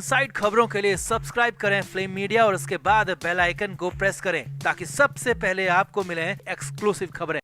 Side खबरों के लिए सब्सक्राइब करें फ्लेम मीडिया और उसके बाद बेल आइकन को प्रेस करें ताकि सबसे पहले आपको मिले एक्सक्लूसिव खबरें।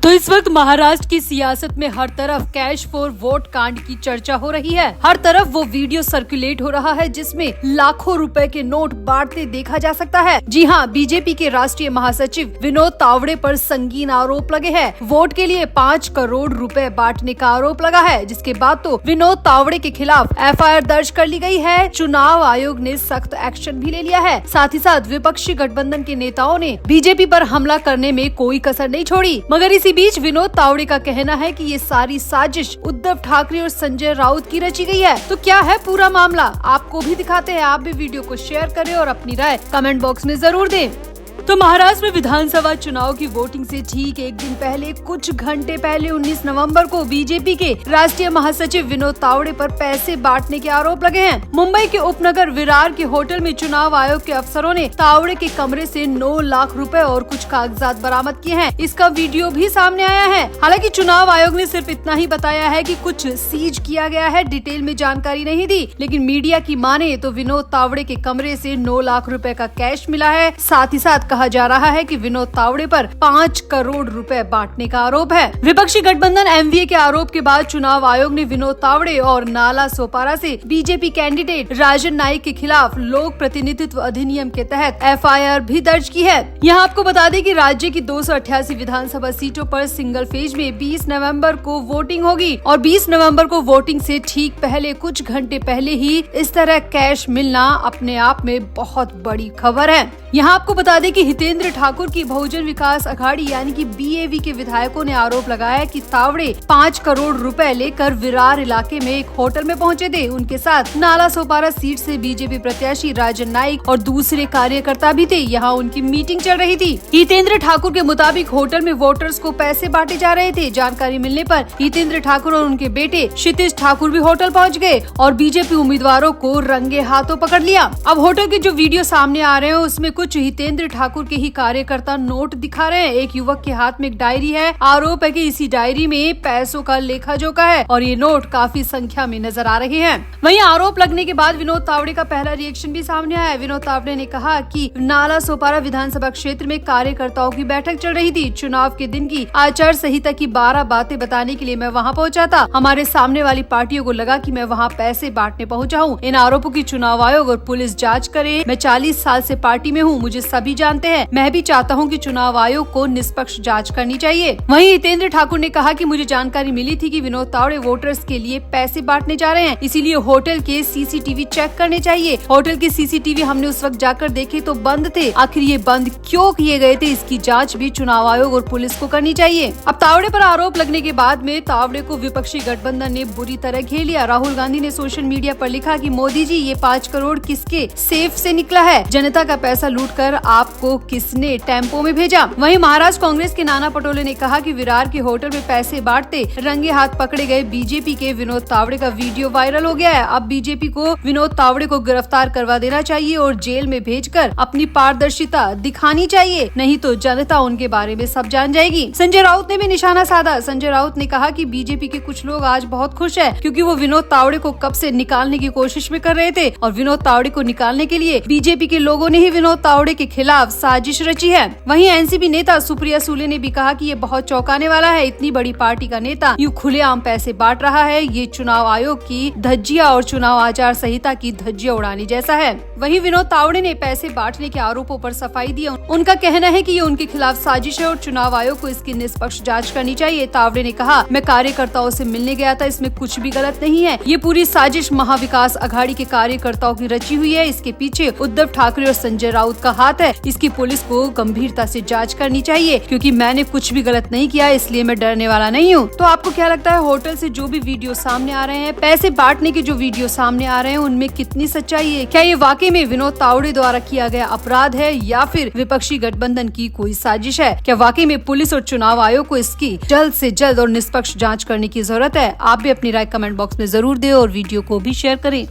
तो इस वक्त महाराष्ट्र की सियासत में हर तरफ कैश फॉर वोट कांड की चर्चा हो रही है। हर तरफ वो वीडियो सर्कुलेट हो रहा है जिसमें लाखों रुपए के नोट बांटते देखा जा सकता है। जी हाँ, बीजेपी के राष्ट्रीय महासचिव विनोद तावड़े पर संगीन आरोप लगे हैं। वोट के लिए 5 करोड़ रुपए बांटने का आरोप लगा है, जिसके बाद तो विनोद तावड़े के खिलाफ FIR दर्ज कर ली गई है। चुनाव आयोग ने सख्त एक्शन भी ले लिया है। साथ ही साथ विपक्षी गठबंधन के नेताओं ने बीजेपी पर हमला करने में कोई कसर नहीं छोड़ी। मगर इसी बीच विनोद तावड़े का कहना है कि ये सारी साजिश उद्धव ठाकरे और संजय राउत की रची गई है। तो क्या है पूरा मामला, आपको भी दिखाते हैं। आप भी वीडियो को शेयर करें और अपनी राय कमेंट बॉक्स में जरूर दें। तो महाराष्ट्र में विधानसभा चुनाव की वोटिंग से ठीक एक दिन पहले, कुछ घंटे पहले 19 नवंबर को बीजेपी के राष्ट्रीय महासचिव विनोद तावड़े पर पैसे बांटने के आरोप लगे हैं। मुंबई के उपनगर विरार के होटल में चुनाव आयोग के अफसरों ने तावड़े के कमरे से 9 लाख रुपए और कुछ कागजात बरामद किए हैं। इसका वीडियो भी सामने आया है। हालांकि चुनाव आयोग ने सिर्फ इतना ही बताया है कि कुछ सीज किया गया है, डिटेल में जानकारी नहीं दी। लेकिन मीडिया की माने तो विनोद तावड़े के कमरे से 9 लाख रुपए का कैश मिला है। साथ ही साथ कहा जा रहा है कि विनोद तावड़े पर 5 करोड़ रुपए बांटने का आरोप है। विपक्षी गठबंधन MVA के आरोप के बाद चुनाव आयोग ने विनोद तावड़े और नाला सोपारा से बीजेपी कैंडिडेट राजन नाईक के खिलाफ लोक प्रतिनिधित्व अधिनियम के तहत FIR भी दर्ज की है। यहाँ आपको बता दें कि राज्य की 288 विधानसभा सीटों पर सिंगल फेज में 20 नवम्बर को वोटिंग होगी और 20 नवम्बर को वोटिंग से ठीक पहले, कुछ घंटे पहले ही इस तरह कैश मिलना अपने आप में बहुत बड़ी खबर है। यहाँ आपको बता दें कि हितेंद्र ठाकुर की बहुजन विकास अघाड़ी यानी कि BAV के विधायकों ने आरोप लगाया कि तावड़े 5 करोड़ रुपए लेकर विरार इलाके में एक होटल में पहुंचे थे। उनके साथ नाला सोपारा सीट से बीजेपी प्रत्याशी राजन नाईक और दूसरे कार्यकर्ता भी थे। यहाँ उनकी मीटिंग चल रही थी। हितेंद्र ठाकुर के मुताबिक होटल में वोटर्स को पैसे बांटे जा रहे थे। जानकारी मिलने पर हितेंद्र ठाकुर और उनके बेटे क्षितिज ठाकुर भी होटल पहुँच गए और बीजेपी उम्मीदवारों को रंगे हाथों पकड़ लिया। अब होटल के जो वीडियो सामने आ रहे हैं उसमें कुछ हितेंद्र ठाकुर के ही कार्यकर्ता नोट दिखा रहे हैं। एक युवक के हाथ में एक डायरी है। आरोप है कि इसी डायरी में पैसों का लेखा जोखा है और ये नोट काफी संख्या में नजर आ रहे हैं। वहीं आरोप लगने के बाद विनोद तावड़े का पहला रिएक्शन भी सामने आया। विनोद तावड़े ने कहा कि नाला सोपारा विधानसभा क्षेत्र में कार्यकर्ताओं की बैठक चल रही थी। चुनाव के दिन की आचार संहिता की 12 बातें बताने के लिए मैं वहाँ पहुँचा था। हमारे सामने वाली पार्टियों को लगा कि मैं वहाँ पैसे बांटने पहुँचा हूँ। इन आरोपों की चुनाव आयोग और पुलिस जाँच करे। मैं 40 साल से पार्टी में हूँ, मुझे सभी जानते हैं। मैं भी चाहता हूं कि चुनाव आयोग को निष्पक्ष जांच करनी चाहिए। वहीं हितेंद्र ठाकुर ने कहा कि मुझे जानकारी मिली थी कि विनोद तावड़े वोटर्स के लिए पैसे बांटने जा रहे हैं, इसीलिए होटल के CCTV चेक करने चाहिए। होटल के CCTV हमने उस वक्त जाकर देखे तो बंद थे। आखिर ये बंद क्यों किए गए थे, इसकी जाँच भी चुनाव आयोग और पुलिस को करनी चाहिए। अब तावड़े पर आरोप लगने के बाद में तावड़े को विपक्षी गठबंधन ने बुरी तरह घेर लिया। राहुल गांधी ने सोशल मीडिया पर लिखा कि मोदी जी, ये 5 करोड़ किसके सेफ से निकला है? जनता का पैसा लूटकर आपको किसने टेम्पो में भेजा? वहीं महाराष्ट्र कांग्रेस के नाना पटोले ने कहा कि विरार के होटल में पैसे बांटते रंगे हाथ पकड़े गए बीजेपी के विनोद तावड़े का वीडियो वायरल हो गया है। अब बीजेपी को विनोद तावड़े को गिरफ्तार करवा देना चाहिए और जेल में भेजकर अपनी पारदर्शिता दिखानी चाहिए, नहीं तो जनता उनके बारे में सब जान जाएगी। संजय राउत ने भी निशाना साधा। संजय राउत ने कहा कि बीजेपी के कुछ लोग आज बहुत खुश है क्योंकि वो विनोद तावड़े को कब से निकालने की कोशिश में कर रहे थे और विनोद तावड़े को निकालने के लिए बीजेपी के लोगों ने ही विनोद तावड़े के खिलाफ साजिश रची है। वहीं NCP नेता सुप्रिया सुले ने भी कहा कि ये बहुत चौंकाने वाला है। इतनी बड़ी पार्टी का नेता यूं खुलेआम पैसे बांट रहा है। ये चुनाव आयोग की धज्जियां और चुनाव आचार संहिता की धज्जियां उड़ाने जैसा है। वहीं विनोद तावड़े ने पैसे बांटने के आरोपों पर सफाई दी। उनका कहना है कि ये उनके खिलाफ साजिश है और चुनाव आयोग को इसकी निष्पक्ष जाँच करनी चाहिए। तावड़े ने कहा, मैं कार्यकर्ताओं से मिलने गया था, इसमें कुछ भी गलत नहीं है। ये पूरी साजिश महाविकास अघाड़ी के कार्यकर्ताओं की रची हुई है। इसके पीछे उद्धव ठाकरे और संजय राउत का हाथ है। इसकी पुलिस को गंभीरता से जांच करनी चाहिए क्योंकि मैंने कुछ भी गलत नहीं किया, इसलिए मैं डरने वाला नहीं हूँ। तो आपको क्या लगता है, होटल से जो भी वीडियो सामने आ रहे हैं, पैसे बांटने के जो वीडियो सामने आ रहे हैं, उनमें कितनी सच्चाई है? क्या ये वाकई में विनोद तावड़े द्वारा किया गया अपराध है या फिर विपक्षी गठबंधन की कोई साजिश है? क्या वाकई में पुलिस और चुनाव आयोग को इसकी जल्द से जल्द और निष्पक्ष जाँच करने की जरूरत है? आप भी अपनी राय कमेंट बॉक्स में जरूर दें और वीडियो को भी शेयर करें।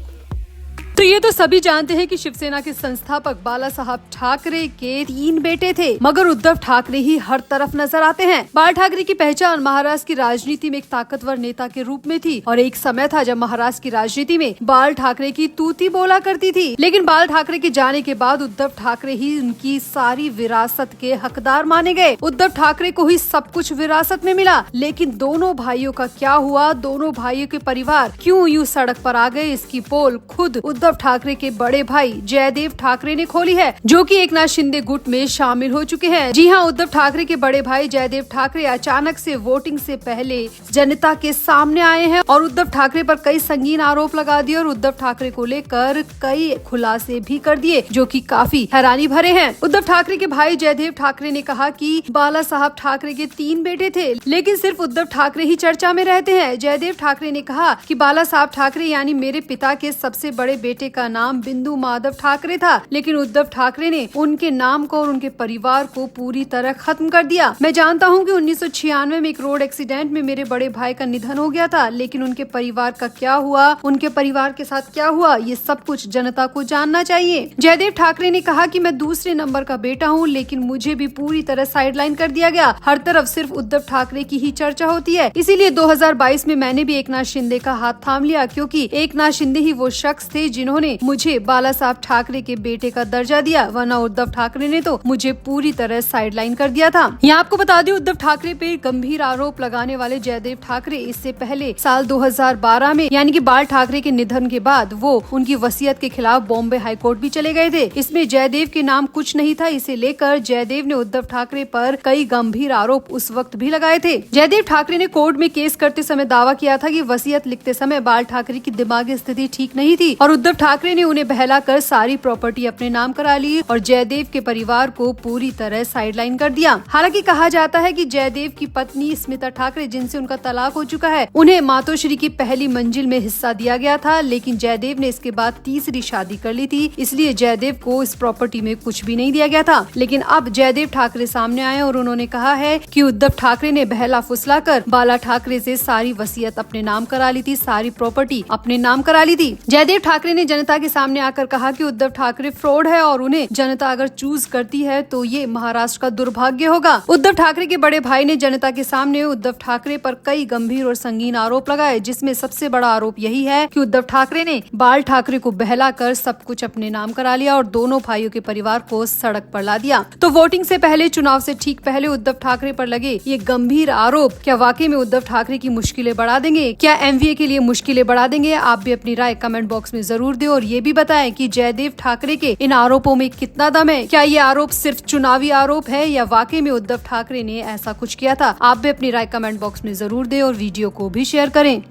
तो ये तो सभी जानते हैं कि शिवसेना के संस्थापक बाला साहब ठाकरे के 3 बेटे थे, मगर उद्धव ठाकरे ही हर तरफ नजर आते हैं। बाल ठाकरे की पहचान महाराष्ट्र की राजनीति में एक ताकतवर नेता के रूप में थी और एक समय था जब महाराष्ट्र की राजनीति में बाल ठाकरे की तूती बोला करती थी। लेकिन बाल ठाकरे के जाने के बाद उद्धव ठाकरे ही उनकी सारी विरासत के हकदार माने गए। उद्धव ठाकरे को ही सब कुछ विरासत में मिला, लेकिन दोनों भाइयों का क्या हुआ, दोनों भाइयों के परिवार क्यों यूं सड़क पर आ गए, इसकी पोल खुद उद्धव ठाकरे के बड़े भाई जयदेव ठाकरे ने खोली है, जो कि एकनाथ शिंदे गुट में शामिल हो चुके हैं। जी हां, उद्धव ठाकरे के बड़े भाई जयदेव ठाकरे अचानक से वोटिंग से पहले जनता के सामने आए हैं और उद्धव ठाकरे पर कई संगीन आरोप लगा दिए और उद्धव ठाकरे को लेकर कई खुलासे भी कर दिए, जो कि काफी हैरानी भरे हैं। उद्धव ठाकरे के भाई जयदेव ठाकरे ने कहा कि बाला साहब ठाकरे के 3 बेटे थे, लेकिन सिर्फ उद्धव ठाकरे ही चर्चा में रहते हैं। जयदेव ठाकरे ने कहा कि बाला साहब ठाकरे यानी मेरे पिता के सबसे बड़े बेटे का नाम बिंदु माधव ठाकरे था, लेकिन उद्धव ठाकरे ने उनके नाम को और उनके परिवार को पूरी तरह खत्म कर दिया। मैं जानता हूं कि 1996 में एक रोड एक्सीडेंट में मेरे बड़े भाई का निधन हो गया था, लेकिन उनके परिवार का क्या हुआ, उनके परिवार के साथ क्या हुआ, ये सब कुछ जनता को जानना चाहिए। जयदेव ठाकरे ने कहा कि मैं दूसरे नंबर का बेटा हूं, लेकिन मुझे भी पूरी तरह साइडलाइन कर दिया गया। हर तरफ सिर्फ उद्धव ठाकरे की ही चर्चा होती है, इसीलिए 2022 में मैंने भी एकनाथ शिंदे का हाथ थाम लिया, क्योंकि एकनाथ शिंदे ही वो शख्स थे जिन्होंने मुझे बाला साहब ठाकरे के बेटे का दर्जा दिया, वरना उद्धव ठाकरे ने तो मुझे पूरी तरह साइडलाइन कर दिया था। यहाँ आपको बता दें, उद्धव ठाकरे पे गंभीर आरोप लगाने वाले जयदेव ठाकरे इससे पहले साल 2012 में यानी कि बाल ठाकरे के निधन के बाद वो उनकी वसीयत के खिलाफ बॉम्बे हाईकोर्ट भी चले गए थे। इसमें जयदेव के नाम कुछ नहीं था, इसे लेकर जयदेव ने उद्धव ठाकरे पर कई गंभीर आरोप उस वक्त भी लगाए थे। जयदेव ठाकरे ने कोर्ट में केस करते समय दावा किया था कि वसीयत लिखते समय बाल ठाकरे की दिमागी स्थिति ठीक नहीं थी और उद्धव ठाकरे ने उन्हें बहलाकर सारी प्रॉपर्टी अपने नाम करा ली और जयदेव के परिवार को पूरी तरह साइडलाइन कर दिया। हालांकि कहा जाता है कि जयदेव की पत्नी स्मिता ठाकरे, जिनसे उनका तलाक हो चुका है, उन्हें मातोश्री की पहली मंजिल में हिस्सा दिया गया था, लेकिन जयदेव ने इसके बाद तीसरी शादी कर ली थी, इसलिए जयदेव को इस प्रॉपर्टी में कुछ भी नहीं दिया गया था। लेकिन अब जयदेव ठाकरे सामने आए और उन्होंने कहा है कि उद्धव ठाकरे ने बहला फुसलाकर बाला ठाकरे से सारी वसीयत अपने नाम करा ली थी, सारी प्रॉपर्टी अपने नाम करा ली थी। जयदेव ठाकरे ने जनता के सामने आकर कहा कि उद्धव ठाकरे फ्रॉड है और उन्हें जनता अगर चूज करती है तो ये महाराष्ट्र का दुर्भाग्य होगा। उद्धव ठाकरे के बड़े भाई ने जनता के सामने उद्धव ठाकरे पर कई गंभीर और संगीन आरोप लगाए, जिसमें सबसे बड़ा आरोप यही है कि उद्धव ठाकरे ने बाल ठाकरे को बहलाकर सब कुछ अपने नाम करा लिया और दोनों भाइयों के परिवार को सड़क पर ला दिया। तो वोटिंग से पहले, चुनाव से ठीक पहले उद्धव ठाकरे पर लगे ये गंभीर आरोप क्या वाकई में उद्धव ठाकरे की मुश्किलें बढ़ा देंगे? क्या MVA के लिए मुश्किलें बढ़ा देंगे? आप भी अपनी राय कमेंट बॉक्स में जरूर दें और ये भी बताएं कि जयदेव ठाकरे के इन आरोपों में कितना दम है। क्या ये आरोप सिर्फ चुनावी आरोप है या वाकई में उद्धव ठाकरे ने ऐसा कुछ किया था? आप भी अपनी राय कमेंट बॉक्स में जरूर दें और वीडियो को भी शेयर करें।